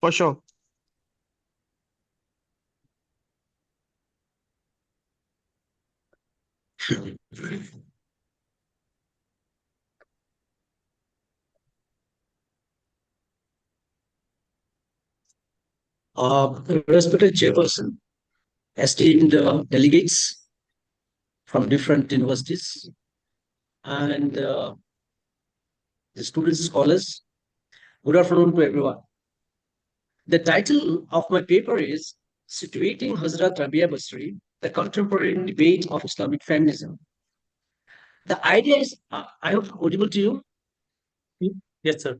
For sure. Respected chairperson, esteemed delegates from different universities, and the students, scholars, good afternoon to everyone. The title of my paper is Situating Hazrat Rabia Basri, the Contemporary Debate of Islamic Feminism. The idea is, I hope audible to you. Yes, sir.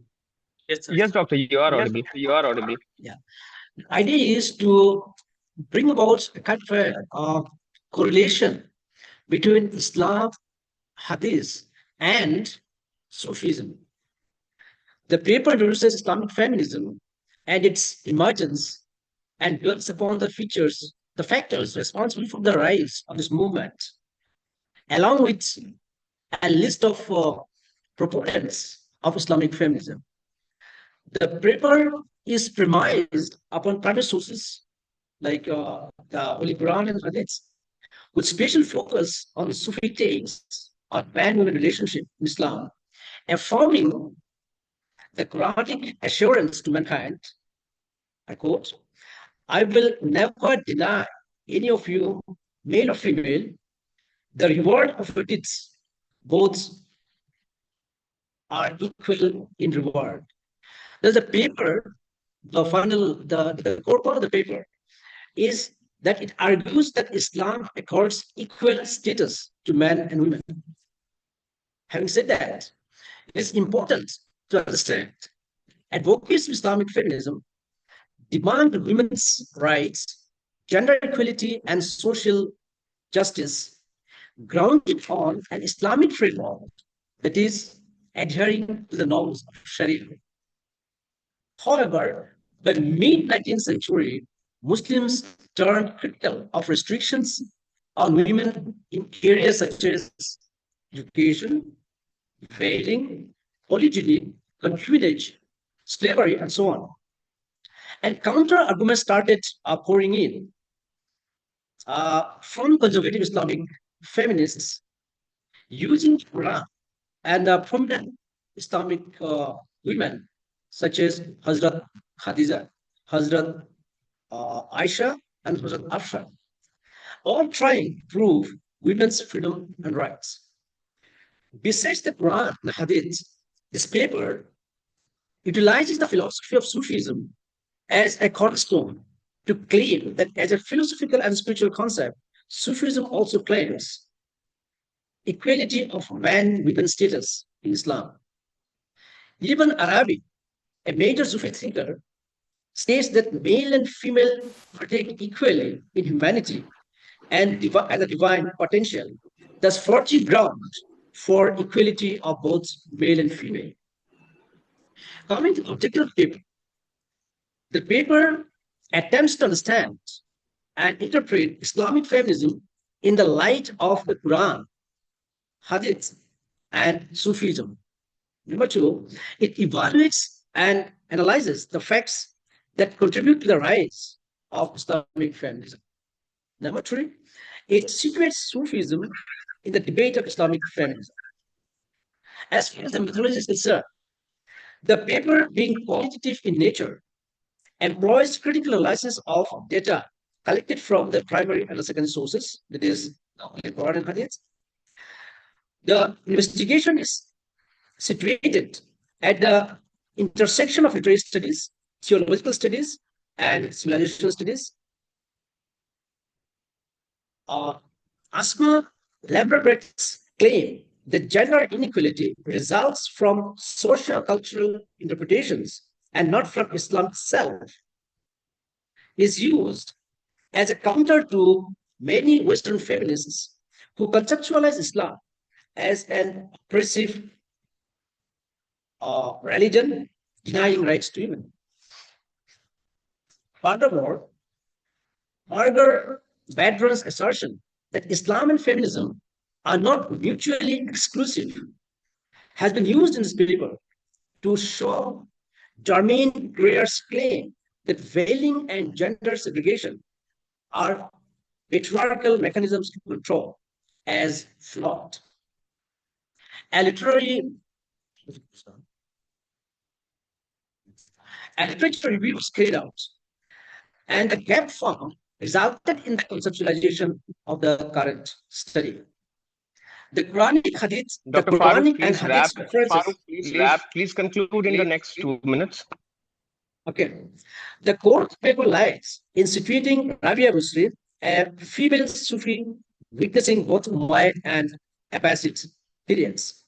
Yes, doctor, you are audible. Yeah. The idea is to bring about a kind of a correlation between Islam, Hadith, and Sufism. The paper introduces Islamic feminism and its emergence and builds upon the factors responsible for the rise of this movement, along with a list of proponents of Islamic feminism. The paper is premised upon private sources like the Holy Quran and Hadith, with special focus on Sufi takes on man-woman relationship in Islam, affirming the Quranic assurance to mankind. I quote, I will never deny any of you, male or female, the reward of your deeds. Both are equal in reward. There's a paper, the core part of the paper is that it argues that Islam accords equal status to men and women. Having said that, it is important to understand advocates of Islamic feminism demand women's rights, gender equality, and social justice grounded on an Islamic framework that is adhering to the norms of Sharia. However, by the mid 19th century, Muslims turned critical of restrictions on women in areas such as education, wedding, polygyny, concubinage, slavery, and so on. And counter arguments started pouring in from conservative Islamic feminists using Quran and prominent Islamic women such as Hazrat Khadija, Hazrat Aisha, and Hazrat Afsha, all trying to prove women's freedom and rights. Besides the Quran and Hadith, this paper utilizes the philosophy of Sufism as a cornerstone to claim that as a philosophical and spiritual concept, Sufism also claims equality of man-women status in Islam. Ibn Arabi, a major Sufi thinker, states that male and female partake equally in humanity and the divine potential, thus forging ground for equality of both male and female. Coming to the objective of the paper, the paper attempts to understand and interpret Islamic feminism in the light of the Quran, Hadith, and Sufism. Number two, it evaluates and analyzes the facts that contribute to the rise of Islamic feminism. Number three, it situates Sufism in the debate of Islamic feminism. As far as the methodology is concerned, the paper, being qualitative in nature, employs critical analysis of data collected from the primary and the secondary sources, that is, the Quran and Hadith. The investigation is situated at the intersection of literary studies, theological studies, and civilization studies. Asma Labrador's claim that gender inequality results from social cultural interpretations and not from Islam itself is used as a counter to many Western feminists who conceptualize Islam as an oppressive religion denying rights to women. Furthermore, Margaret Badran's assertion that Islam and feminism are not mutually exclusive has been used in this paper to show Jermaine Greer's claim that veiling and gender segregation are patriarchal mechanisms to control as flawed. A literary and literature review was carried out, and the gap found resulted in the conceptualization of the current study. The Quranic hadith, the Dr. Farooq, Quranic and please hadith wrap. references. Please conclude in the next 2 minutes. Okay. The core paper lies in situating Rabia Musri, a female Sufi witnessing both Umayyad and Abbasid periods.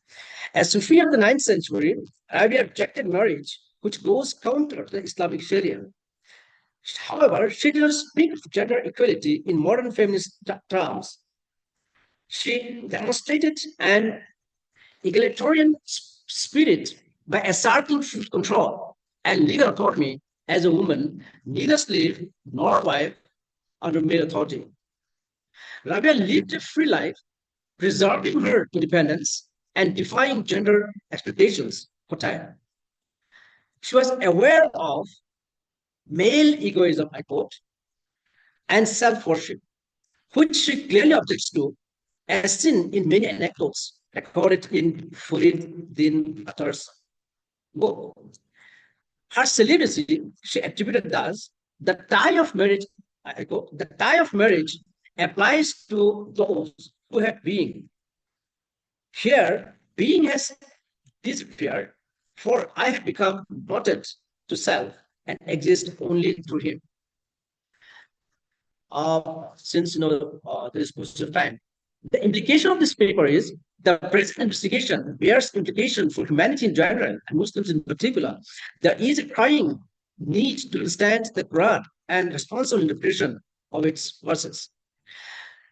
As Sufi of the 9th century, Rabia objected marriage, which goes counter to the Islamic Sharia. However, she did not speak of gender equality in modern feminist terms. She demonstrated an egalitarian spirit by asserting control and legal autonomy as a woman, neither slave nor wife under male authority. Rabia lived a free life, preserving her independence and defying gender expectations for time. She was aware of male egoism, I quote, and self worship, which she clearly objects to, as seen in many anecdotes recorded in Farid Din Attar's book. Her celibacy, she attributed as the tie of marriage, I quote, the tie of marriage applies to those who have being. Here, being has disappeared, for I have become devoted to self and exist only through him. Since there is question of time, the implication of this paper is the present investigation bears implication for humanity in general and Muslims in particular. There is a crying need to understand the Quran and responsible interpretation of its verses.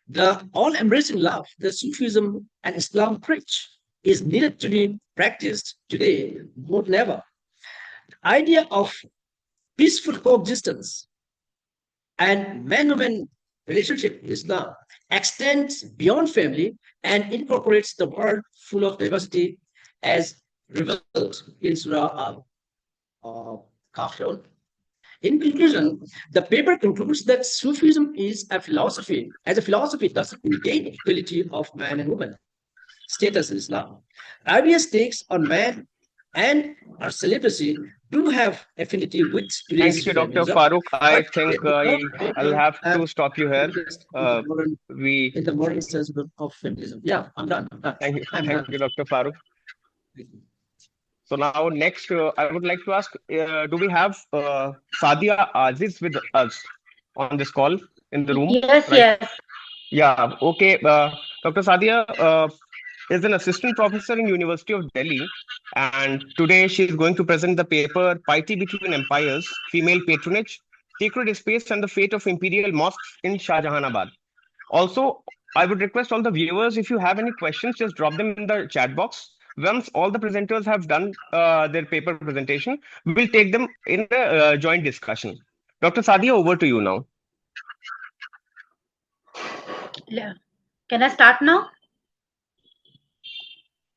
The all-embracing love that Sufism and Islam preach is needed to be practiced today more than ever. The idea of peaceful coexistence and man-woman relationship in Islam extends beyond family and incorporates the world full of diversity as revealed in Surah Al-Kafirun. In conclusion, the paper concludes that Sufism is a philosophy. As a philosophy, it doesn't negate equality of man and woman status in Islam. Arabia's takes on man and our celibacy do have affinity with today's Thank you, Dr. feminism, Farooq. I but think they I'll have to stop you here. We in the modern sense of feminism. Yeah, I'm done. Thank you, I'm thank done. you, Dr. Farooq. So now next, I would like to ask, do we have Sadia Aziz with us on this call in the room? Yes, Right? yes. Yeah, okay. Dr. Sadia is an assistant professor in University of Delhi, and today she is going to present the paper Piety Between Empires, Female Patronage, Sacred Space and the Fate of Imperial Mosques in Shahjahanabad. Also, I would request all the viewers, if you have any questions, just drop them in the chat box. Once all the presenters have done their paper presentation, we will take them in a joint discussion. Dr. Sadia, over to you now. Can I start now?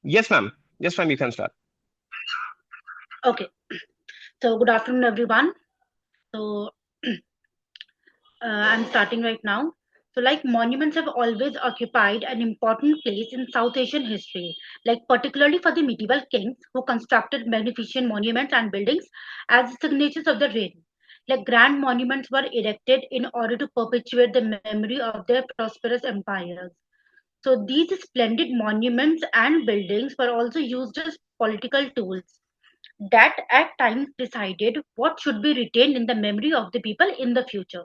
Yes, ma'am. Yes, ma'am, you can start. Okay. So, good afternoon, everyone. So, I'm starting right now. So, like monuments have always occupied an important place in South Asian history, like particularly for the medieval kings who constructed magnificent monuments and buildings as signatures of the reign. Like grand monuments were erected in order to perpetuate the memory of their prosperous empires. So these splendid monuments and buildings were also used as political tools that at times decided what should be retained in the memory of the people in the future.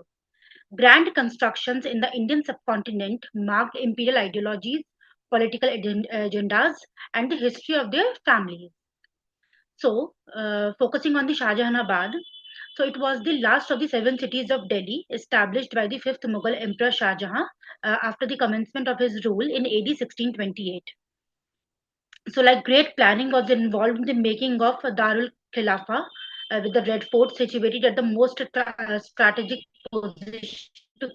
Grand constructions in the Indian subcontinent marked imperial ideologies, political agendas, and the history of their families. So, focusing on the Shahjahanabad, so it was the last of the seven cities of Delhi established by the fifth Mughal Emperor Shah Jahan after the commencement of his rule in AD 1628. So, like great planning was involved in the making of Darul Khilafah with the Red Fort situated at the most strategic position to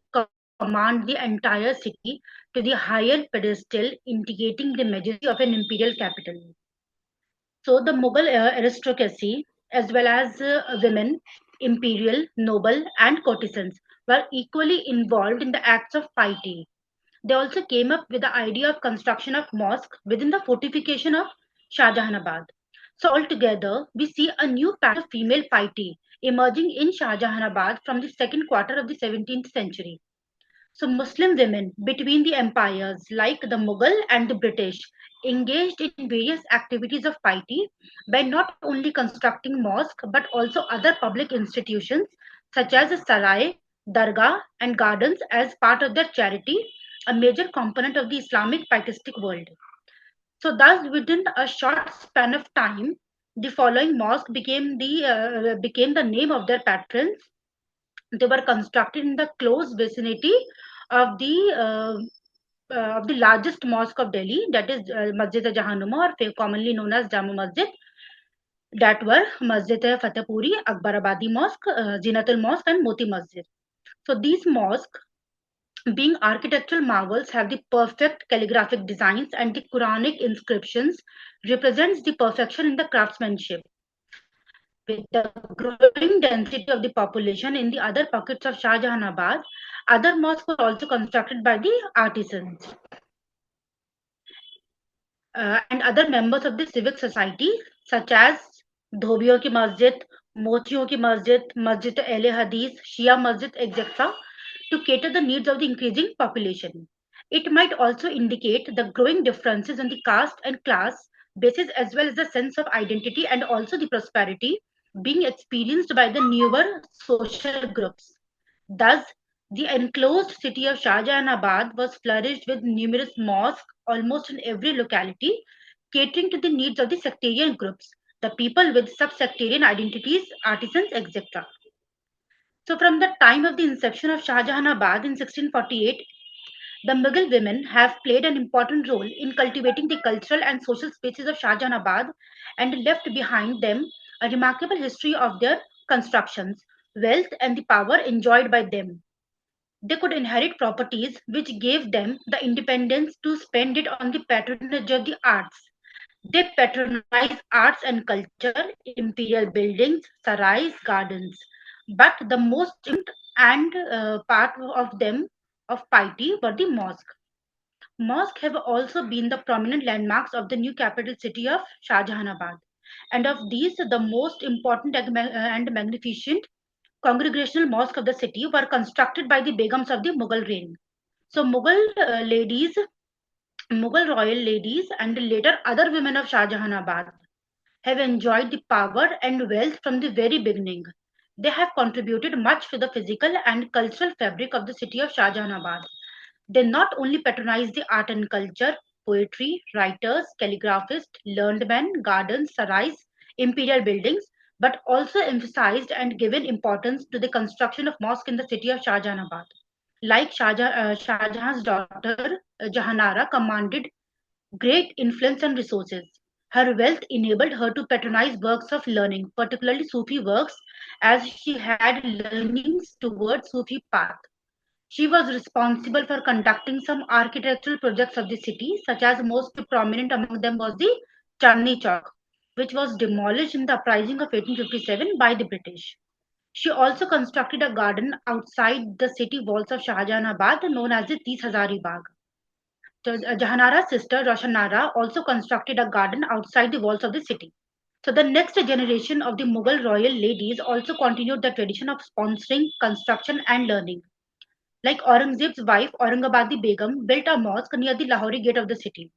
command the entire city to the higher pedestal, indicating the majesty of an imperial capital. So, the Mughal aristocracy, as well as women, imperial, noble, and courtesans were equally involved in the acts of piety. They also came up with the idea of construction of mosque within the fortification of Shahjahanabad. So altogether, we see a new pattern of female piety emerging in Shahjahanabad from the second quarter of the 17th century. So Muslim women between the empires like the Mughal and the British engaged in various activities of piety by not only constructing mosque but also other public institutions such as a sarai, dargah and gardens as part of their charity, a major component of the Islamic pietistic world. So thus within a short span of time, the following mosque became the name of their patrons. They were constructed in the close vicinity of the largest mosque of Delhi, that is Masjid Jahanuma, or commonly known as Jama Masjid, that were Masjid Fatehpuri, Akbarabadi Mosque, Zinatul Mosque, and Moti Masjid. So these mosques, being architectural marvels, have the perfect calligraphic designs, and the Quranic inscriptions represents the perfection in the craftsmanship. With the growing density of the population in the other pockets of Shahjahanabad, other mosques were also constructed by the artisans and other members of the civic society, such as Dhobiyon ki Masjid, Mochiyon ki Masjid, Masjid Ahle Hadith, Shia Masjid, etc., to cater the needs of the increasing population. It might also indicate the growing differences in the caste and class basis, as well as the sense of identity and also the prosperity being experienced by the newer social groups. Thus, the enclosed city of Shahjahanabad was flourished with numerous mosques almost in every locality, catering to the needs of the sectarian groups, the people with sub-sectarian identities, artisans, etc. So, from the time of the inception of Shahjahanabad in 1648, the Mughal women have played an important role in cultivating the cultural and social spaces of Shahjahanabad and left behind them a remarkable history of their constructions, wealth, and the power enjoyed by them. They could inherit properties which gave them the independence to spend it on the patronage of the arts. They patronize arts and culture, imperial buildings, sarais, gardens. But the most and part of them of piety were the mosque. Mosques have also been the prominent landmarks of the new capital city of Shahjahanabad. And of these, the most important and magnificent congregational mosque of the city were constructed by the Begums of the Mughal reign. So Mughal royal ladies, and later other women of Shahjahanabad have enjoyed the power and wealth from the very beginning. They have contributed much to the physical and cultural fabric of the city of Shahjahanabad. They not only patronized the art and culture, poetry, writers, calligraphists, learned men, gardens, sarais, imperial buildings, but also emphasized and given importance to the construction of mosque in the city of Shahjahanabad. Like Shah Jahan's daughter Jahanara commanded great influence and resources. Her wealth enabled her to patronize works of learning, particularly Sufi works, as she had leanings towards Sufi path. She was responsible for conducting some architectural projects of the city, such as most prominent among them was the Chandni Chowk, which was demolished in the uprising of 1857 by the British. She also constructed a garden outside the city walls of Shahjahanabad known as the Tis Hazari Bagh. Jahanara's sister Roshanara also constructed a garden outside the walls of the city. So the next generation of the Mughal royal ladies also continued the tradition of sponsoring construction and learning. Like Aurangzeb's wife Aurangabadi Begum built a mosque near the Lahori gate of the city.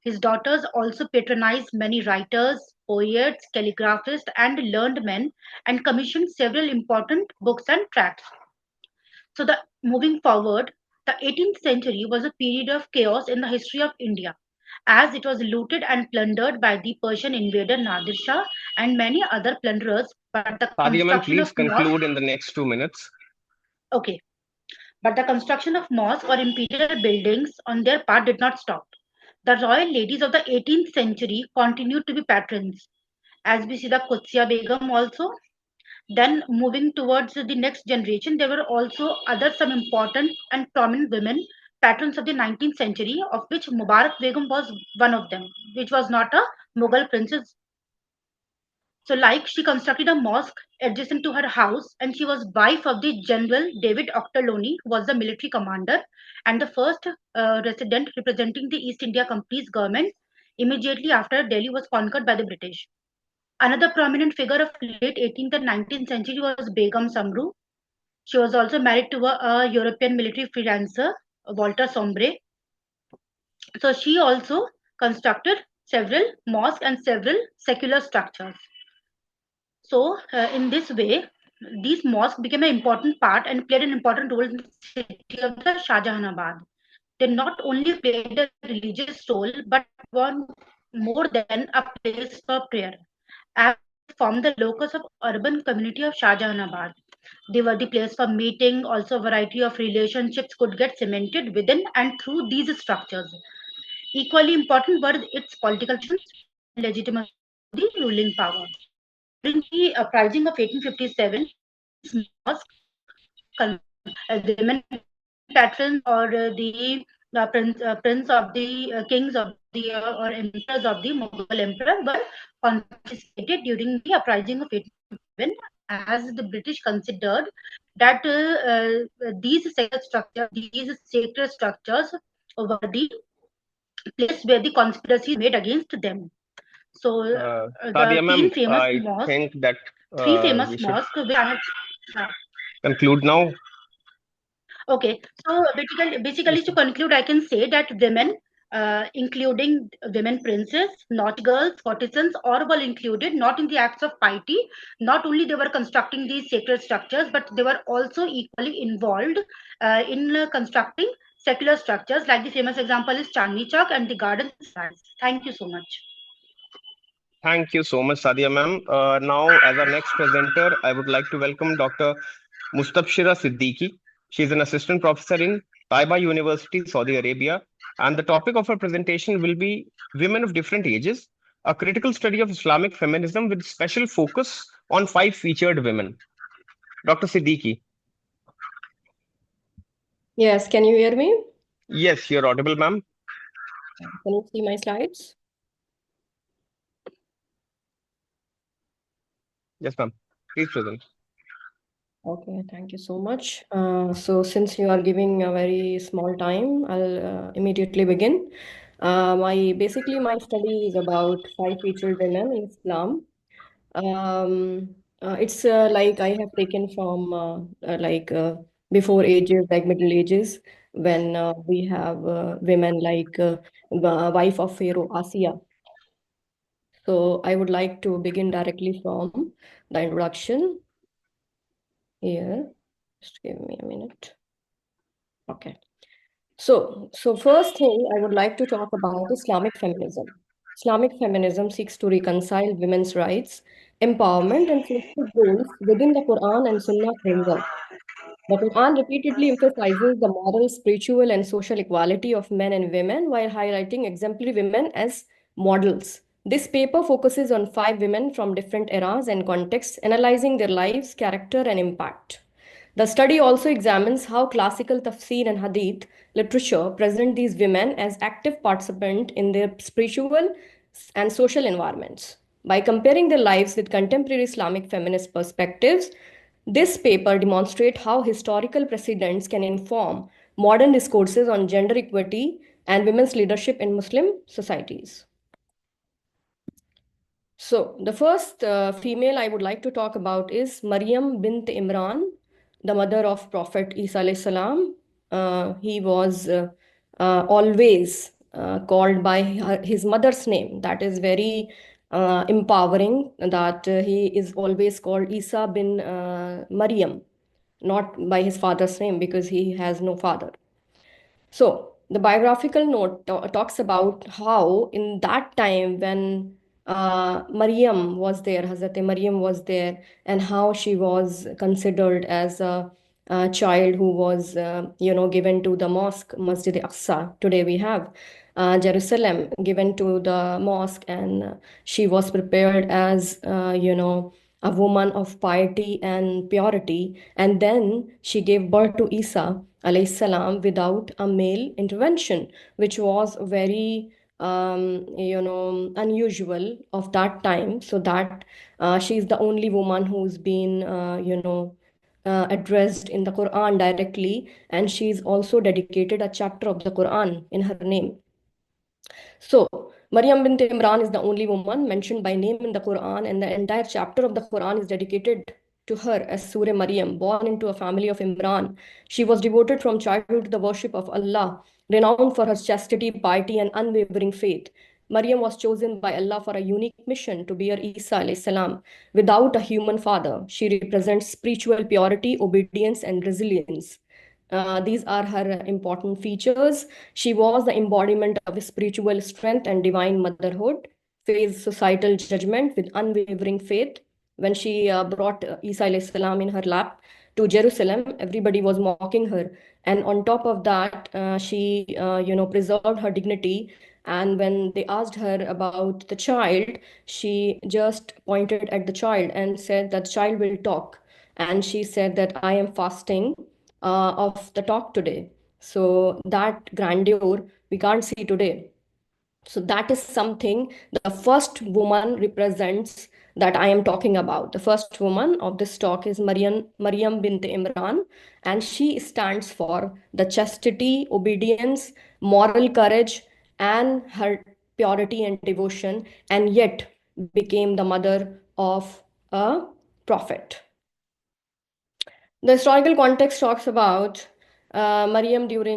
His daughters also patronized many writers, poets, calligraphists, and learned men and commissioned several important books and tracts. So the moving forward, the 18th century was a period of chaos in the history of India, as it was looted and plundered by the Persian invader Nadir Shah and many other plunderers. But the Sadia construction ma'am, of please mosques, conclude in the next 2 minutes. okay, but the construction of mosques or imperial buildings on their part did not stop. The royal ladies of the 18th century continued to be patrons, as we see the Qudsiya Begum also. Then moving towards the next generation, there were also other some important and prominent women patrons of the 19th century, of which Mubarak Begum was one of them, which was not a Mughal princess. So, like, she constructed a mosque adjacent to her house, and she was wife of the General David Ochterlony, who was the military commander and the first resident representing the East India Company's government immediately after Delhi was conquered by the British. Another prominent figure of late 18th and 19th century was Begum Samru. She was also married to a European military freelancer, Walter Sombre. So she also constructed several mosques and several secular structures. So, in this way, these mosques became an important part and played an important role in the city of the Shahjahanabad. They not only played a religious role but were more than a place for prayer, as they formed the locus of urban community of Shahjahanabad. They were the place for meeting. Also, a variety of relationships could get cemented within and through these structures. Equally important were its political functions and legitimacy for the ruling power. During the uprising of 1857, these mosques women patrons or prince of the kings of the or emperors of the Mughal emperor were confiscated during the uprising of 1857, as the British considered that these sacred structures were the place where the conspiracies made against them. So the Sadia ma'am, तीन famous I mosques, think that three we famous should mosques which I have. conclude now. Okay, so basically Yes, to ma'am. conclude, I can say that women, including women princes, not girls, courtesans, all were included, not in the acts of piety. Not only they were constructing these sacred structures, but they were also equally involved in constructing secular structures. Like the famous example is Chandni Chowk and the gardens in Sunrise. Thank you so much. Thank you so much, Sadia ma'am. Now, as our next presenter, I would like to welcome Dr. Mustabshira Siddiqui. She is an assistant professor in Taiba University, Saudi Arabia, and the topic of her presentation will be Women of Different Ages, a critical study of Islamic feminism with special focus on five featured women. Dr. Siddiqui. Yes, can you hear me? Yes, you're audible, ma'am. Can you see my slides? Yes, ma'am. Please present. Okay, thank you so much. So since you are giving a very small time, I'll immediately begin. Basically my study is about five featured women in Islam. It's like I have taken from before ages, like Middle Ages, when we have women like wife of Pharaoh Asiya. So I would like to begin directly from the introduction here. Just give me a minute. Okay. So first thing I would like to talk about Islamic feminism. Islamic feminism seeks to reconcile women's rights, empowerment, and social goals within the Quran and Sunnah framework. The Quran repeatedly emphasizes the moral, spiritual, and social equality of men and women while highlighting exemplary women as models. This paper focuses on five women from different eras and contexts, analyzing their lives, character, and impact. The study also examines how classical tafsir and hadith literature present these women as active participants in their spiritual and social environments. By comparing their lives with contemporary Islamic feminist perspectives, this paper demonstrates how historical precedents can inform modern discourses on gender equity and women's leadership in Muslim societies. So, the first female I would like to talk about is Maryam bint Imran, the mother of Prophet Isa alayhi salam. He was always called by his mother's name. That is very empowering that he is always called Isa bin Maryam, not by his father's name because he has no father. So the biographical note talks about how in that time when Maryam was there, Hazrat Maryam was there, and how she was considered as a child who was, given to the mosque, Masjid Aqsa. Today we have Jerusalem given to the mosque, and she was prepared as, a woman of piety and purity. And then she gave birth to Isa alayhi salam without a male intervention, which was very unusual of that time, so that she's the only woman who's been, addressed in the Quran directly, and she's also dedicated a chapter of the Quran in her name. So, Maryam bint Imran is the only woman mentioned by name in the Quran, and the entire chapter of the Quran is dedicated to her as Surah Maryam, born into a family of Imran. She was devoted from childhood to the worship of Allah, renowned for her chastity, piety, and unwavering faith. Maryam was chosen by Allah for a unique mission to bear Isa alayhi salam without a human father. She represents spiritual purity, obedience, and resilience. These are her important features. She was the embodiment of spiritual strength and divine motherhood, faced societal judgment with unwavering faith. When she brought Isa alayhi salam in her lap to Jerusalem, everybody was mocking her. And on top of that, she, preserved her dignity. And when they asked her about the child, she just pointed at the child and said that child will talk. And she said that I am fasting of the talk today. So that grandeur we can't see today. So that is something the first woman represents that I am talking about. The first woman of this talk is Maryam bint Imran, and she stands for the chastity, obedience, moral courage, and her purity and devotion, and yet became the mother of a prophet. The historical context talks about Maryam lived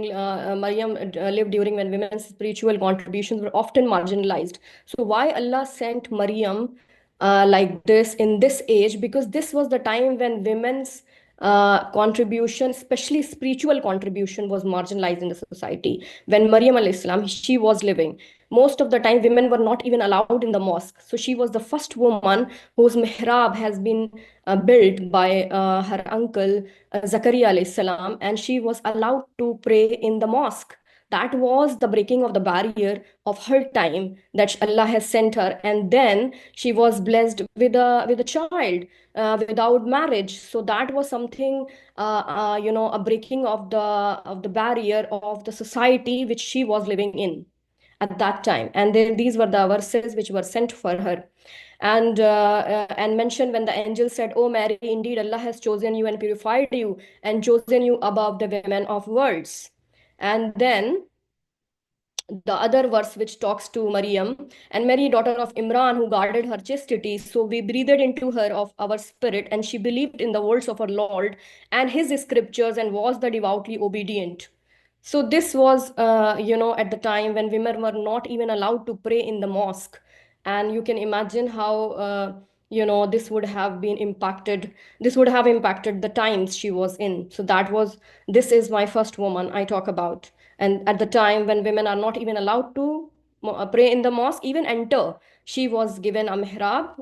during when women's spiritual contributions were often marginalized. So why Allah sent Maryam like this in this age? Because this was the time when women's contribution, especially spiritual contribution, was marginalized in the society. When Maryam alayhi salam, she was living, most of the time women were not even allowed in the mosque. So she was the first woman whose mihrab has been built by her uncle Zakaria alayhi salam, and she was allowed to pray in the mosque. That was the breaking of the barrier of her time that Allah has sent her, and then she was blessed with a child without marriage. So that was something, a breaking of the barrier of the society which she was living in at that time. And then these were the verses which were sent for her. And mentioned when the angel said, "Oh Mary, indeed Allah has chosen you and purified you and chosen you above the women of worlds." And then the other verse which talks to Maryam, "And Mary, daughter of Imran, who guarded her chastity, so we breathed into her of our spirit, and she believed in the words of her Lord and his scriptures and was the devoutly obedient." So this was, at the time when women were not even allowed to pray in the mosque. And you can imagine how, this would have been impacted. This would have impacted the times she was in. So this is my first woman I talk about. And at the time when women are not even allowed to pray in the mosque, even enter, she was given a mihrab,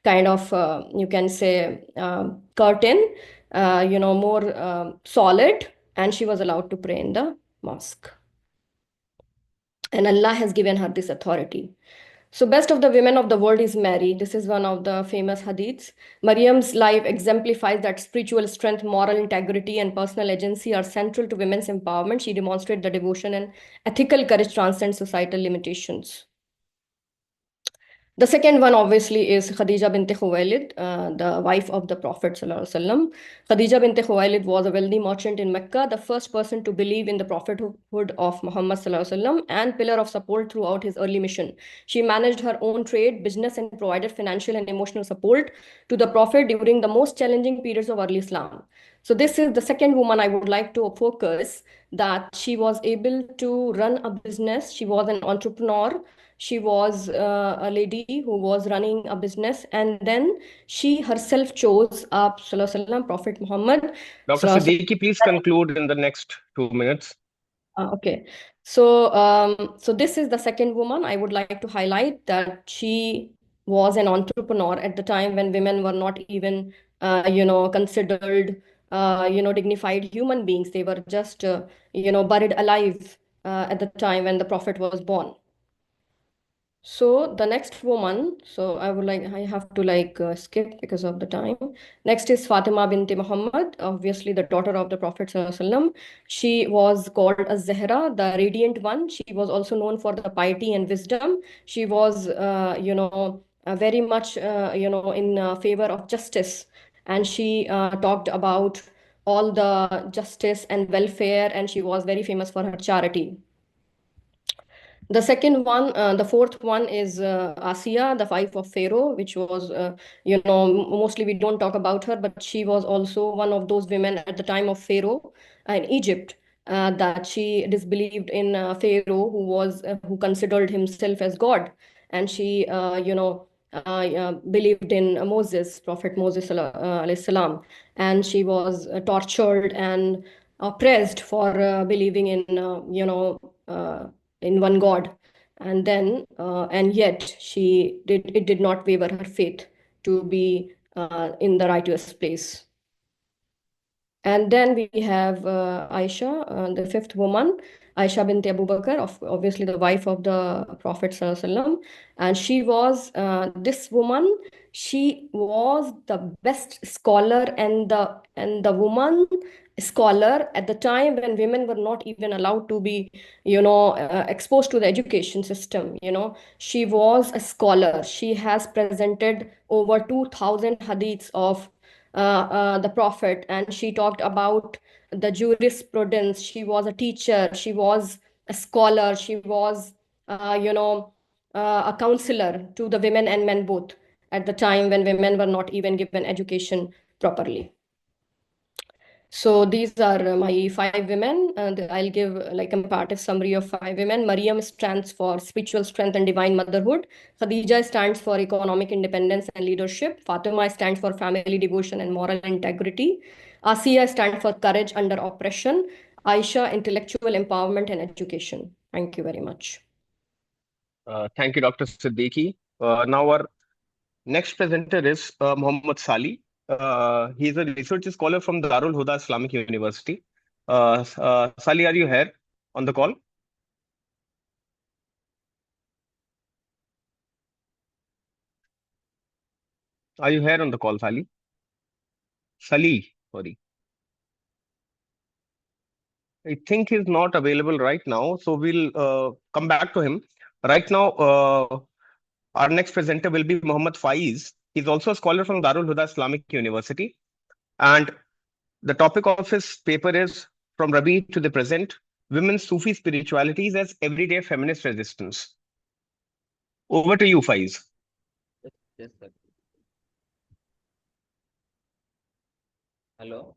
kind of, you can say, curtain, more solid, and she was allowed to pray in the mosque. And Allah has given her this authority. So best of the women of the world is Mary. This is one of the famous hadiths. Maryam's life exemplifies that spiritual strength, moral integrity, and personal agency are central to women's empowerment. She demonstrated the devotion and ethical courage transcend societal limitations. The second one, obviously, is Khadija bint Khuwailid, the wife of the Prophet ﷺ. Khadija bint Khuwailid was a wealthy merchant in Mecca, the first person to believe in the prophethood of Muhammad ﷺ and pillar of support throughout his early mission. She managed her own trade, business, and provided financial and emotional support to the Prophet during the most challenging periods of early Islam. So this is the second woman I would like to focus, that she was able to run a business. She was an entrepreneur. She was a lady who was running a business, and then she herself chose Prophet Muhammad. Dr. Siddiqui, please conclude in the next 2 minutes. Okay. So this is the second woman I would like to highlight, that she was an entrepreneur at the time when women were not even, considered, dignified human beings. They were just, buried alive at the time when the Prophet was born. So the next woman, so I have to skip because of the time. Next is Fatima binti Muhammad, obviously the daughter of the Prophet ﷺ. She was called as Zahra, the radiant one. She was also known for the piety and wisdom. She was, very much, in favor of justice. And she talked about all the justice and welfare, and she was very famous for her charity. The second one, the fourth one is Asiya, the wife of Pharaoh, which was, mostly we don't talk about her, but she was also one of those women at the time of Pharaoh in Egypt, that she disbelieved in Pharaoh, who considered himself as God, and she, believed in Moses, Prophet Moses, alayhi salam, and she was tortured and oppressed for believing in, in one God. And yet it did not waver her faith to be in the righteous place. And then we have Aisha, the fifth woman, Aisha binti Abu Bakr, obviously the wife of the Prophet ﷺ. And she was, this woman, she was the best scholar and the woman scholar at the time when women were not even allowed to be, exposed to the education system. She was a scholar. She has presented over 2,000 hadiths of the Prophet, and she talked about the jurisprudence. She was a teacher, she was a scholar, she was, a counselor to the women and men both at the time when women were not even given education properly. So these are my five women. I'll give like a comparative summary of five women. Mariam stands for spiritual strength and divine motherhood. Khadija stands for economic independence and leadership. Fatima stands for family devotion and moral integrity. Asiya stands for courage under oppression. Aisha, intellectual empowerment and education. Thank you very much. Thank you, Dr. Siddiqui. Now our next presenter is Muhammad Sali. He is a research scholar from Darul Huda Islamic University. Sali, are you here on the call? Are you here on the call, Sali? Sali, sorry. I think he's not available right now, so we'll come back to him. Right now, our next presenter will be Muhammad Faiz. He's also a scholar from Darul Huda Islamic University. And the topic of his paper is From Rabi to the Present, Women's Sufi Spiritualities as Everyday Feminist Resistance. Over to you, Faiz. Yes, sir. Hello.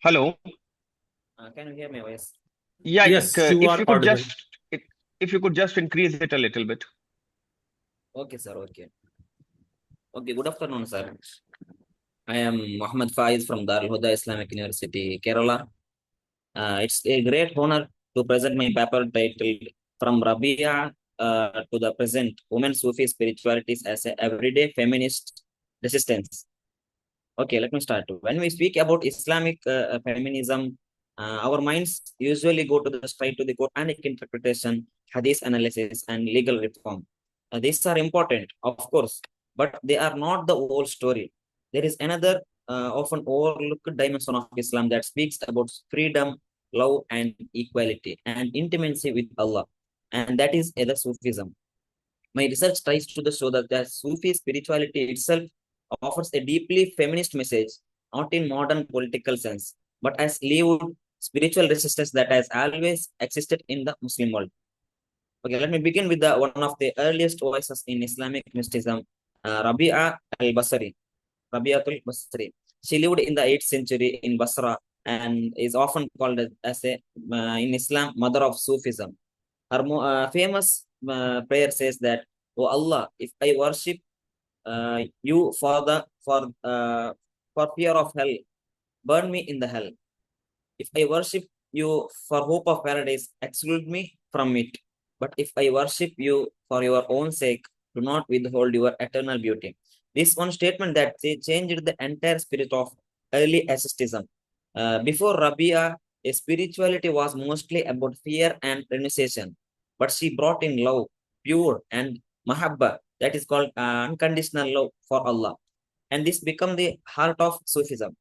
Hello. Can you hear my voice? Yeah, Yes, you if are you could audible. if you could just increase it a little bit. Okay, sir. Okay. Okay. Good afternoon, sir. I am Muhammad Faiz from Darul Huda Islamic University, Kerala. It's a great honor to present my paper titled From Rabia to the Present, Women's Sufi Spiritualities as a Everyday Feminist Resistance. Okay, let me start. When we speak about Islamic feminism, our minds usually go to the straight to the Quranic interpretation, Hadith analysis, and legal reform. These are important, of course, but they are not the whole story. There is another often overlooked dimension of Islam that speaks about freedom, love, and equality, and intimacy with Allah, and that is the Sufism. My research tries to show that the Sufi spirituality itself offers a deeply feminist message, not in modern political sense, but as lived spiritual resistance that has always existed in the Muslim world. Okay, let me begin with one of the earliest voices in Islamic mysticism, Rabi'a al-Basri. Rabi'atul Basri. She lived in the 8th century in Basra and is often called as a, in Islam, mother of Sufism. Her famous prayer says that, "Oh Allah, if I worship you for fear of hell, burn me in the hell. If I worship you for hope of paradise, exclude me from it. But if I worship you for your own sake, do not withhold your eternal beauty." This one statement that changed the entire spirit of early asceticism. Before Rabia, a spirituality was mostly about fear and renunciation, but she brought in love, pure, and mahabba, that is called unconditional love for Allah. And this become the heart of Sufism.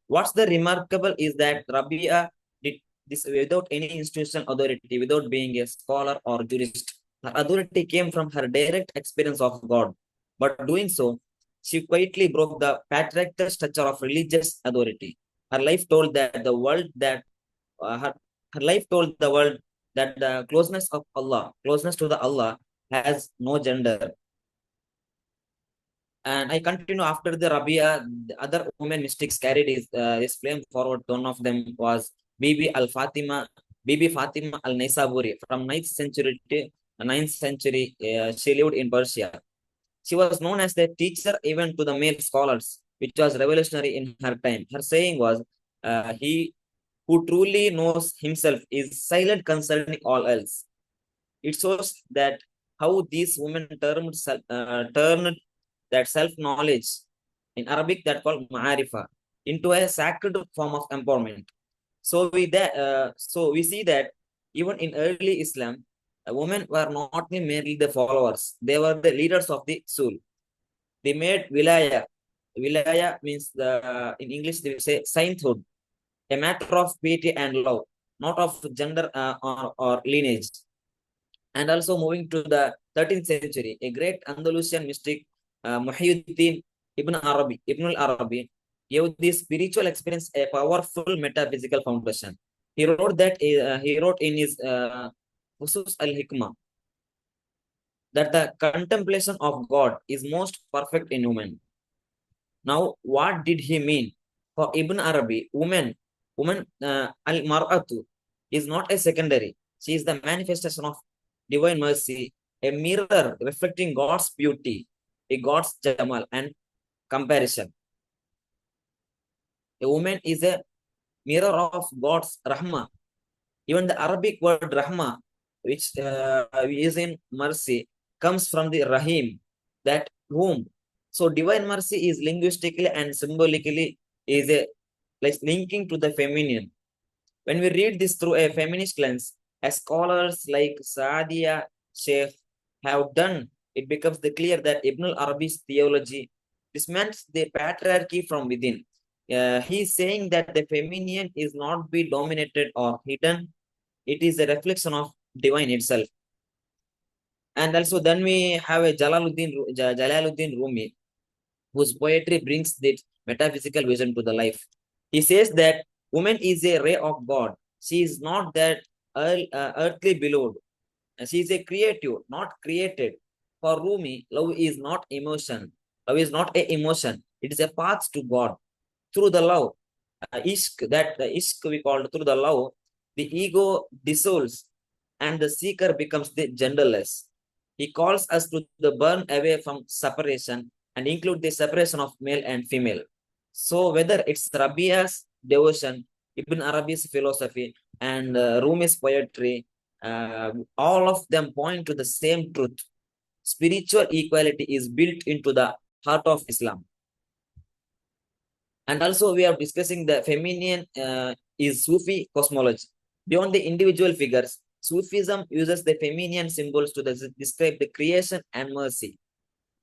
What's the remarkable is that Rabia did this without any institutional authority, without being a scholar or jurist. Her authority came from her direct experience of God. But doing so, she quietly broke the patriarchal structure of religious authority. Her life told that the world that her life told the world that the closeness to the Allah, has no gender. And I continue after the Rabia, the other women mystics carried his flame forward. One of them was Bibi Fatima al Naisaburi. From 9th century to 9th century, she lived in Persia. She was known as the teacher even to the male scholars, which was revolutionary in her time. Her saying was, he who truly knows himself is silent concerning all else. It shows that how these women turned that self-knowledge, in Arabic that called ma'arifa, into a sacred form of empowerment. So we see that even in early Islam, women were not merely the followers; they were the leaders of the soul. They made wilaya. Wilaya means in English they will say sainthood, a matter of piety and love, not of gender or lineage. And also moving to the 13th century, a great Andalusian mystic, Muhyiddin Ibn al-Arabi, gave this spiritual experience a powerful metaphysical foundation. He wrote in his Usus al-Hikmah that the contemplation of God is most perfect in woman. Now, what did he mean? For Ibn Arabi, woman al-mar'atu is not a secondary. She is the manifestation of divine mercy, a mirror reflecting God's beauty, a God's jamal and comparison. A woman is a mirror of God's rahmah. Even the Arabic word rahmah, which is in mercy, comes from the rahim, that whom. So divine mercy is linguistically and symbolically is a like linking to the feminine. When we read this through a feminist lens, as scholars like Saadia Sheikh have done, it becomes clear that Ibn al-Arabi's theology dismantles the patriarchy from within. He is saying that the feminine is not be dominated or hidden. It is a reflection of divine itself. And also then we have a Jalaluddin Rumi, whose poetry brings this metaphysical vision to the life. He says that woman is a ray of God. She is not that earthly beloved. She is a creative, not created. For Rumi, love is not emotion. Love is not a emotion. It is a path to God. Through the love, ishq we call through the love, the ego dissolves and the seeker becomes the genderless. He calls us to the burn away from separation and include the separation of male and female. So whether it's Rabia's devotion, Ibn Arabi's philosophy, and Rumi's poetry, all of them point to the same truth. Spiritual equality is built into the heart of Islam. And also we are discussing the feminine is Sufi cosmology. Beyond the individual figures, Sufism uses the feminine symbols to describe the creation and mercy.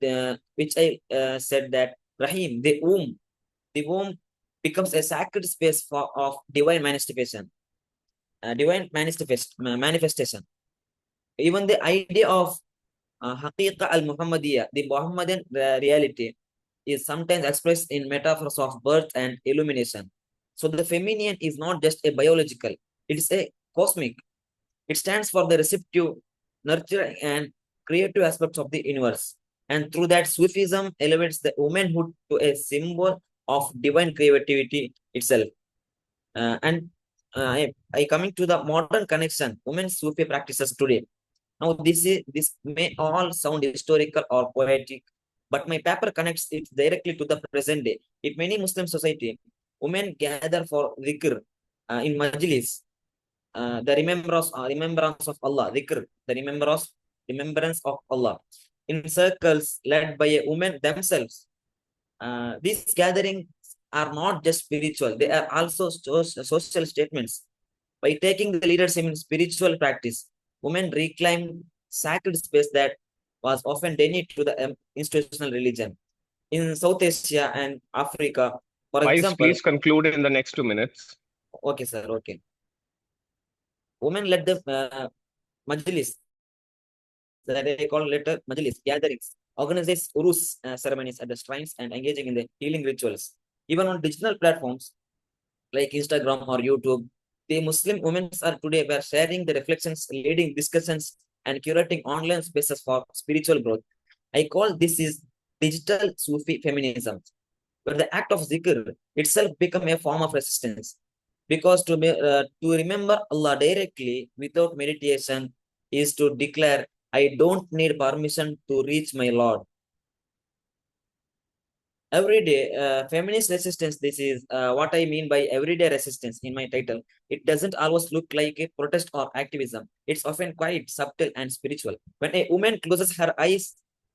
Which I said that Rahim, the womb becomes a sacred space of divine manifestation. Manifestation. Even the idea of Haqiqa al-Muhammadiyah, the Muhammadan reality, is sometimes expressed in metaphors of birth and illumination. So the feminine is not just a biological, it is a cosmic. It stands for the receptive, nurturing, and creative aspects of the universe. And through that, Sufism elevates the womanhood to a symbol of divine creativity itself. I coming to the modern connection, women's Sufi practices today. Now, this may all sound historical or poetic, but my paper connects it directly to the present day. In many Muslim society, women gather for dhikr in majlis, the remembrance of Allah, dhikr, the remembrance of Allah, in circles led by a woman themselves. These gatherings are not just spiritual; they are also social statements. By taking the leadership in spiritual practice, women reclaim sacred space that was often denied to the institutional religion. In South Asia and Africa, for Faiz, example, please conclude in the next 2 minutes. okay, sir, okay. Women led the majlis, that they call later majlis, gatherings, organize urus ceremonies at the shrines and engaging in the healing rituals. Even on digital platforms like Instagram or YouTube, the Muslim women are today were sharing the reflections, leading discussions, and curating online spaces for spiritual growth. I call this is digital Sufi feminism, where the act of zikr itself become a form of resistance. Because to remember Allah directly without meditation is to declare, I don't need permission to reach my Lord. Everyday feminist resistance, this is what I mean by everyday resistance in my title. It doesn't always look like a protest or activism. It's often quite subtle and spiritual. When a woman closes her eyes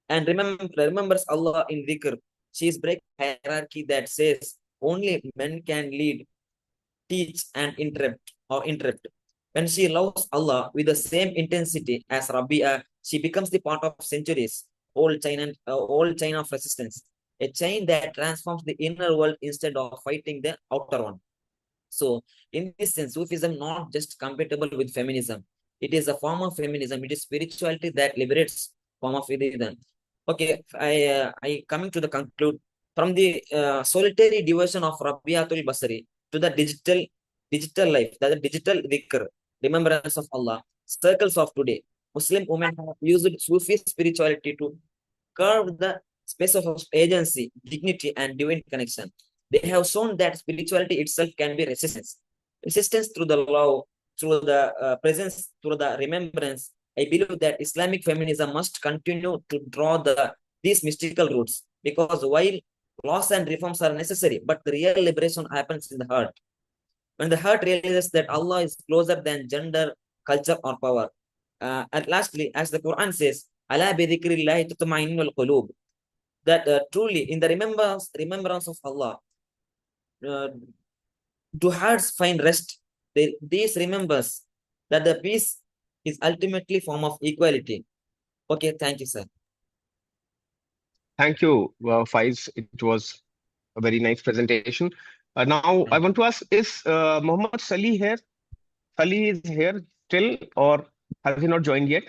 and remembers Allah in dhikr, she is breaking hierarchy that says only men can lead, teach, and interrupt. When she loves Allah with the same intensity as Rabia, she becomes the part of centuries old chain of resistance, a chain that transforms the inner world instead of fighting the outer one. So, in this sense, Sufism not just compatible with feminism. It is a form of feminism. It is spirituality that liberates form of within. Okay, I coming to the conclude from the solitary devotion of Rabiatul Basri to the digital life, the digital dhikr, remembrance of Allah, circles of today. Muslim women have used Sufi spirituality to curve the space of agency, dignity, and divine connection. They have shown that spirituality itself can be resistance. Resistance through the love, through the presence, through the remembrance. I believe that Islamic feminism must continue to draw these mystical roots, because while laws and reforms are necessary, but the real liberation happens in the heart. When the heart realizes that Allah is closer than gender, culture, or power. And lastly, as the Quran says, "Ala bi dhikrillahi tatma'innul qulub," that truly in the remembrance of Allah, do hearts find rest. This remembers that the peace is ultimately form of equality. Okay, thank you, sir. Thank you, Faiz. It was a very nice presentation. Now, I want to ask, is Muhammad Salih here? Salih is here still, or has he not joined yet?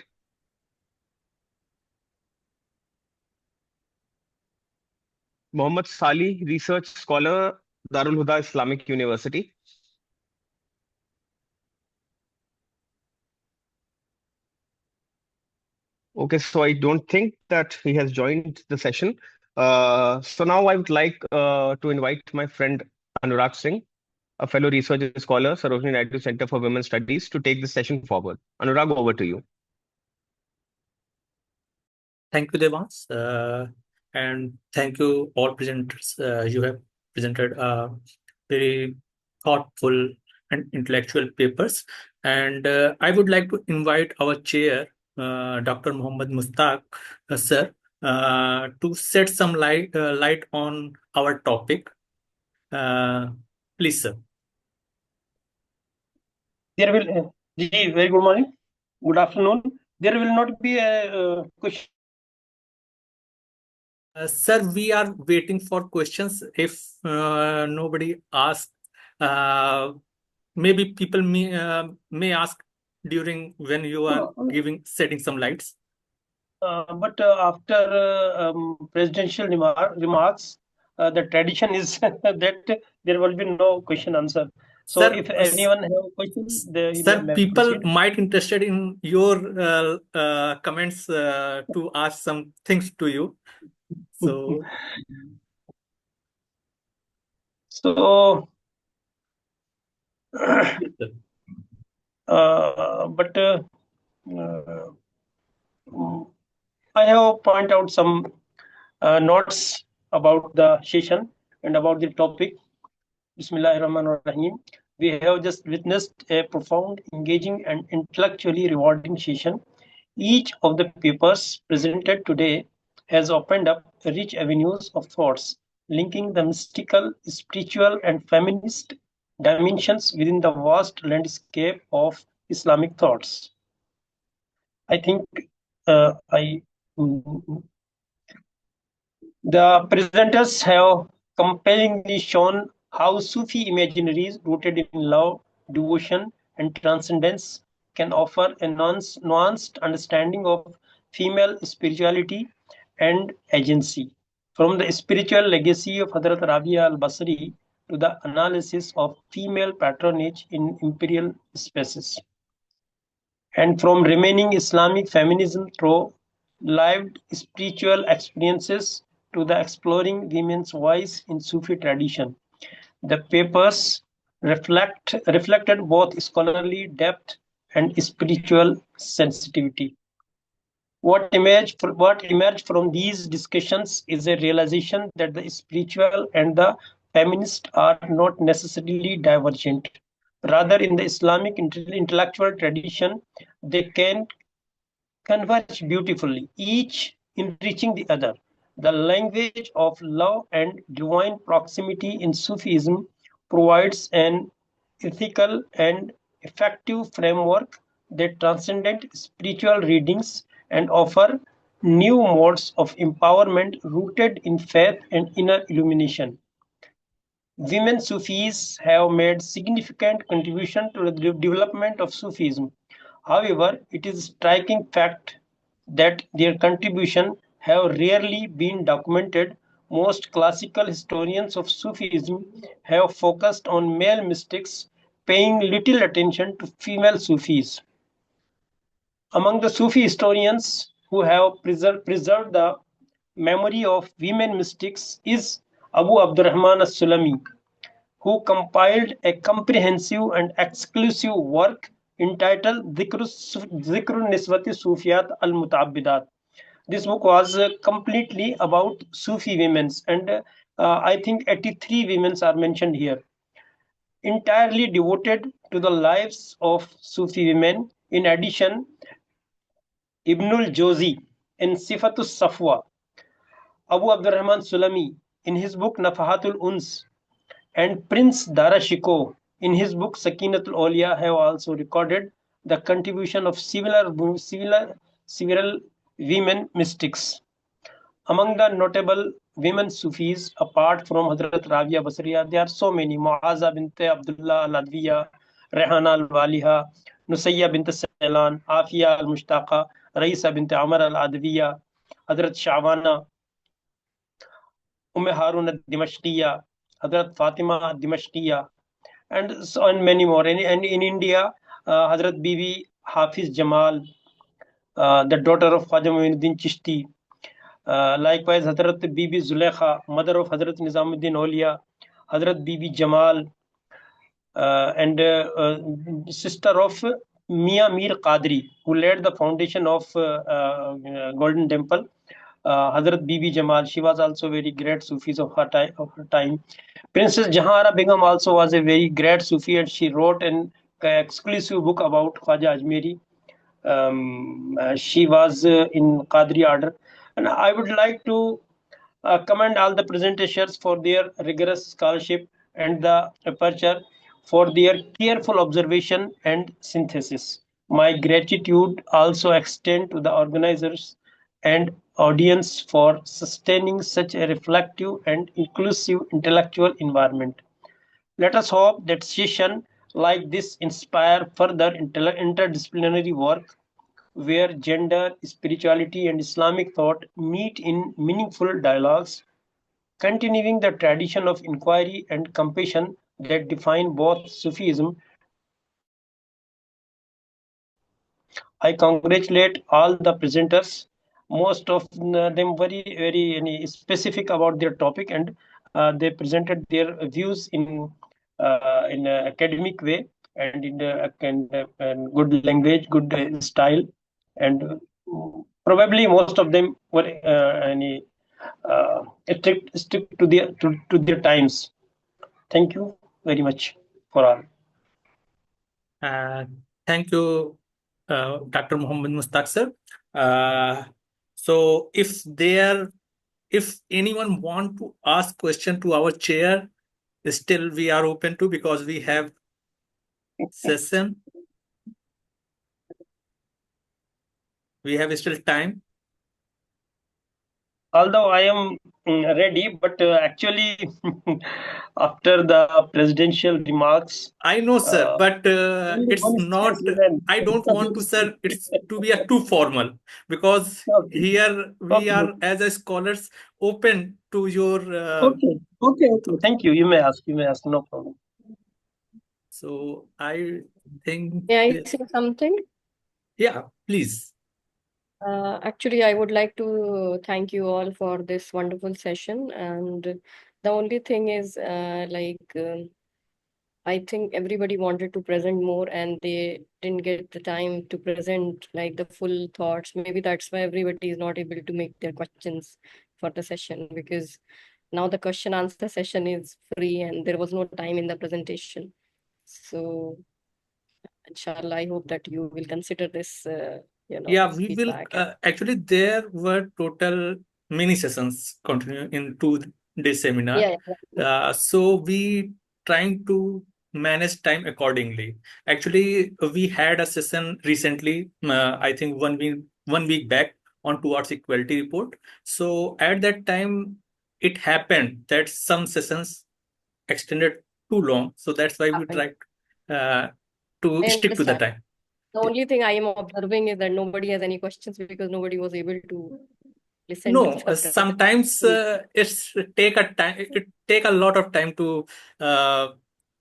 Muhammad Salih, research scholar, Darul Huda Islamic University. Okay, so I don't think that he has joined the session. So now I would like to invite my friend Anurag Singh, a fellow research scholar, Sarojini Naidu Center for Women's Studies, to take this session forward. Anurag, over to you. Thank you, Devansh, and thank you all presenters. You have presented very thoughtful and intellectual papers. And I would like to invite our chair, Dr. Muhammad Mushtaq, sir, to shed some light on our topic. Please, sir. There will, very good morning, good afternoon. There will not be a question. Sir, we are waiting for questions. If nobody asks, maybe people may ask during when you are setting some lights. But after presidential remarks, the tradition is that there will be no question answer. So Sir, if anyone have questions, sir, people might interested in your comments to ask some things to you. So, but I have point out some notes about the session and about the topic. Bismillahirrahmanirrahim. We have just witnessed a profound, engaging, and intellectually rewarding session. Each of the papers presented today has opened up rich avenues of thoughts, linking the mystical, spiritual, and feminist dimensions within the vast landscape of Islamic thoughts. I think The presenters have compellingly shown how Sufi imaginaries rooted in love, devotion, and transcendence can offer a nuanced understanding of female spirituality and agency. From the spiritual legacy of Hazrat Rabia al-Basri to the analysis of female patronage in imperial spaces, and from remaining Islamic feminism through lived spiritual experiences to the exploring women's voice in Sufi tradition. The papers reflected both scholarly depth and spiritual sensitivity. What emerged from these discussions is a realization that the spiritual and the feminist are not necessarily divergent. Rather, in the Islamic intellectual tradition, they can converge beautifully, each enriching the other. The language of love and divine proximity in Sufism provides an ethical and effective framework that transcends spiritual readings and offer new modes of empowerment rooted in faith and inner illumination. Women Sufis have made significant contribution to the development of Sufism. However, it is a striking fact that their contribution have rarely been documented. Most classical historians of Sufism have focused on male mystics, paying little attention to female Sufis. Among the Sufi historians who have preserved the memory of women mystics is Abu Abdurrahman as-Sulami, who compiled a comprehensive and exclusive work entitled Zikru Niswati Sufiyat al-Mutabbidat. This book was completely about Sufi women, and I think 83 women are mentioned here, entirely devoted to the lives of Sufi women. In addition, Ibnul Jozi in Sifatus Safwa, Abu Abdurrahman Sulami in his book Nafahatul Uns, and Prince Darashikoh in his book Sakinatul Awliya have also recorded the contribution of several women mystics. Among the notable women Sufis, apart from Hazrat Rabia Basriya, there are so many: Muaza bint Abdullah al-Adwiya, Rehana al-Waliha, Nusayya bint Sailan, Afiya al-Mushtaqa, Raisa bint Amr al-Adwiya, Hazrat Shawana, Harun al-Dimashqiya, Hazrat Fatima Dimashqiya, and many more. And in India, Hazrat Bibi Hafiz Jamal, the daughter of Khwaja Muinuddin Chishti. Likewise, Hazrat Bibi Zulekha, mother of Hazrat Nizamuddin Auliya, Hazrat Bibi Jamal, and sister of Mia Mir Qadri, who laid the foundation of Golden Temple. Hazrat Bibi Jamal, she was also very great Sufis of her time. Princess Jahara Begum also was a very great Sufi, and she wrote an exclusive book about Khwaja Ajmeri. She was in Qadri order, and I would like to commend all the presenters for their rigorous scholarship and the aperture for their careful observation and synthesis. My gratitude also extend to the organizers and audience for sustaining such a reflective and inclusive intellectual environment. Let us hope that sessions like this inspire further interdisciplinary work where gender, spirituality, and Islamic thought meet in meaningful dialogues, continuing the tradition of inquiry and compassion that define both Sufism and Islamic philosophy. I congratulate all the presenters. Most of them very specific about their topic, and they presented their views in an academic way and in and good language, good style, and probably most of them were strict to their times. Thank you very much for all. Thank you, Dr. Muhammad Mushtaq sir. So if anyone want to ask question to our chair, still we are open to, because we have session. We have still time. Although I am ready, but actually, after the presidential remarks, I know, sir, but only it's one not. chance remains. I don't want to, sir. It's to be a too formal, because Okay, here we okay, are as a scholars open to your. okay, okay, okay. Thank you. You may ask. You may ask. No problem. So I think, May I say something? yeah, please. Actually, I would like to thank you all for this wonderful session. And the only thing is, I think everybody wanted to present more and they didn't get the time to present like the full thoughts. Maybe that's why everybody is not able to make their questions for the session, because now the question answer session is free and there was no time in the presentation. So, inshallah, I hope that you will consider this, Yeah, we will. feedback. Actually, there were total many sessions continue in 2 day seminar. Yeah, yeah. So we trying to manage time accordingly. Actually, we had a session recently. I think 1 week back on towards equality report. So at that time, it happened that some sessions extended too long. So that's why we tried uh, to I stick to the understand. time. The only thing I am observing is that nobody has any questions because nobody was able to listen to No, the sometimes presentation. it's take a time. It take a lot of time to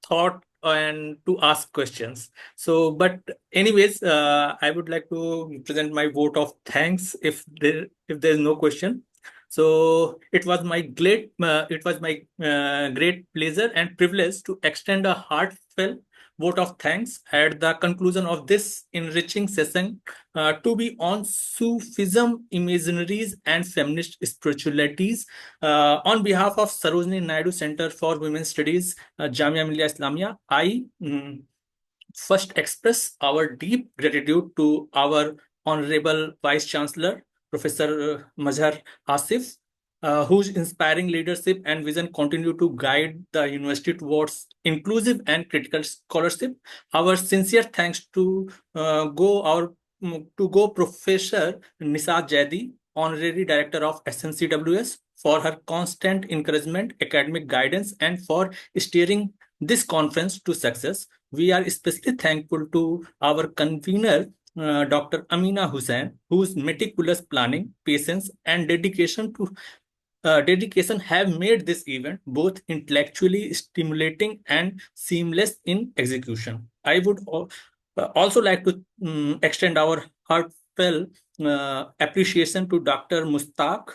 thought and to ask questions. So, but anyways, I would like to present my vote of thanks if there's no question. So it was my great pleasure and privilege to extend a heartfelt vote of thanks at the conclusion of this enriching session to be on Sufism, Imaginaries, and Feminist Spiritualities. On behalf of Sarojini Naidu Center for Women's Studies, Jamia Millia Islamia, I first express our deep gratitude to our Honorable Vice Chancellor, Professor Mazhar Asif, whose inspiring leadership and vision continue to guide the university towards inclusive and critical scholarship. Our sincere thanks to Professor Nisat Jaidi, Honorary Director of SNCWS, for her constant encouragement, academic guidance, and for steering this conference to success. We are especially thankful to our convener, Dr. Amina Hussain, whose meticulous planning, patience, and dedication have made this event both intellectually stimulating and seamless in execution. I would also like to extend our heartfelt appreciation to Dr. Mushtaq,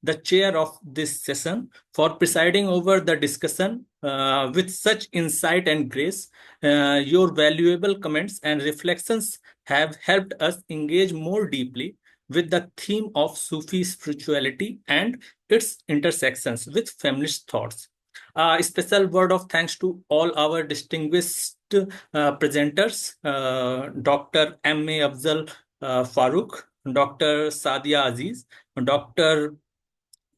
the chair of this session, for presiding over the discussion with such insight and grace. Your valuable comments and reflections have helped us engage more deeply with the theme of Sufi spirituality and its intersections with feminist thoughts. A special word of thanks to all our distinguished presenters, Dr. M.A. Afzal Farooq, Dr. Sadia Aziz, Dr.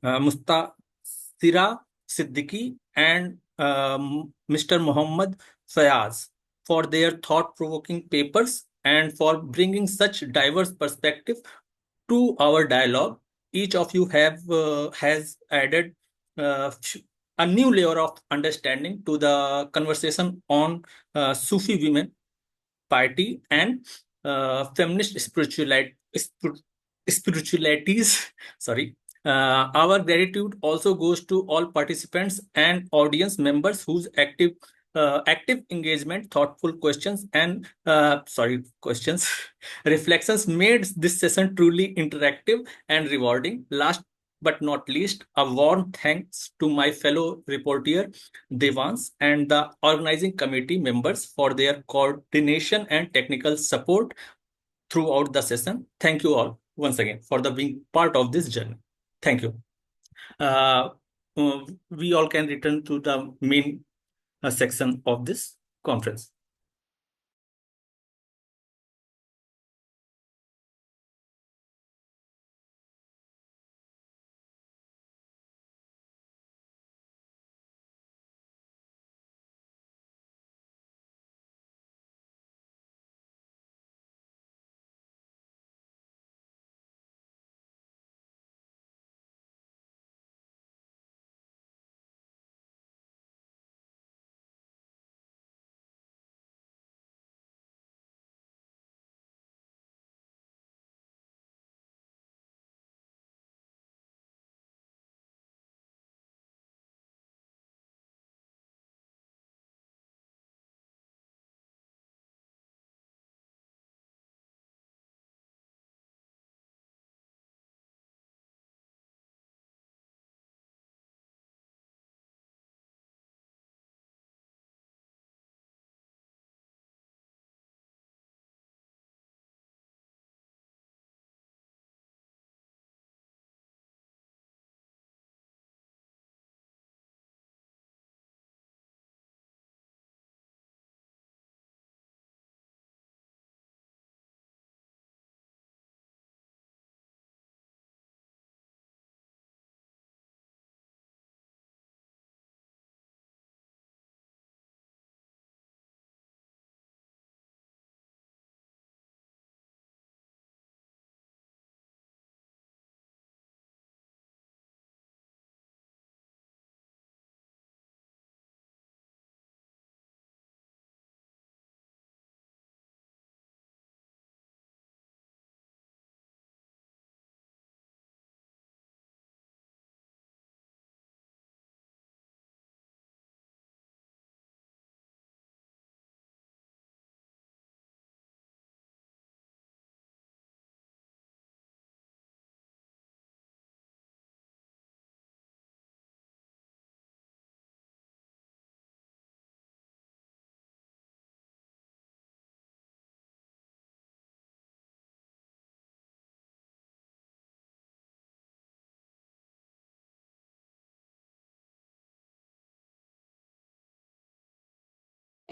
Mustasira Siddiqui, and Mr. Muhammad Fayaz for their thought-provoking papers and for bringing such diverse perspective to our dialogue. Each of you has added uh, a new layer of understanding to the conversation on Sufi women, piety, and feminist spiritualities. Sorry. Our gratitude also goes to all participants and audience members whose active engagement, thoughtful questions, and questions, reflections made this session truly interactive and rewarding. Last but not least, a warm thanks to my fellow reporter Devansh and the organizing committee members for their coordination and technical support throughout the session. Thank you all once again for the being part of this journey. Thank you. Uh, we all can return to the main section of this conference.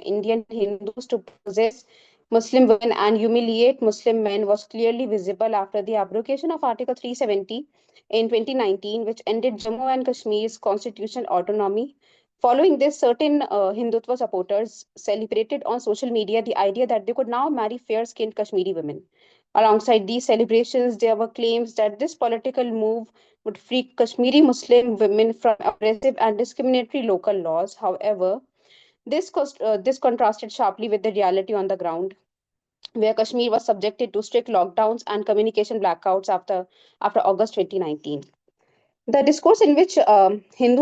Indian Hindus to possess Muslim women and humiliate Muslim men was clearly visible after the abrogation of Article 370 in 2019, which ended Jammu and Kashmir's constitutional autonomy. Following this, certain Hindutva supporters celebrated on social media the idea that they could now marry fair skinned Kashmiri women. Alongside these celebrations, there were claims that this political move would free Kashmiri Muslim women from oppressive and discriminatory local laws. However, this contrasted sharply with the reality on the ground, where Kashmir was subjected to strict lockdowns and communication blackouts after August 2019. The discourse in which Hindu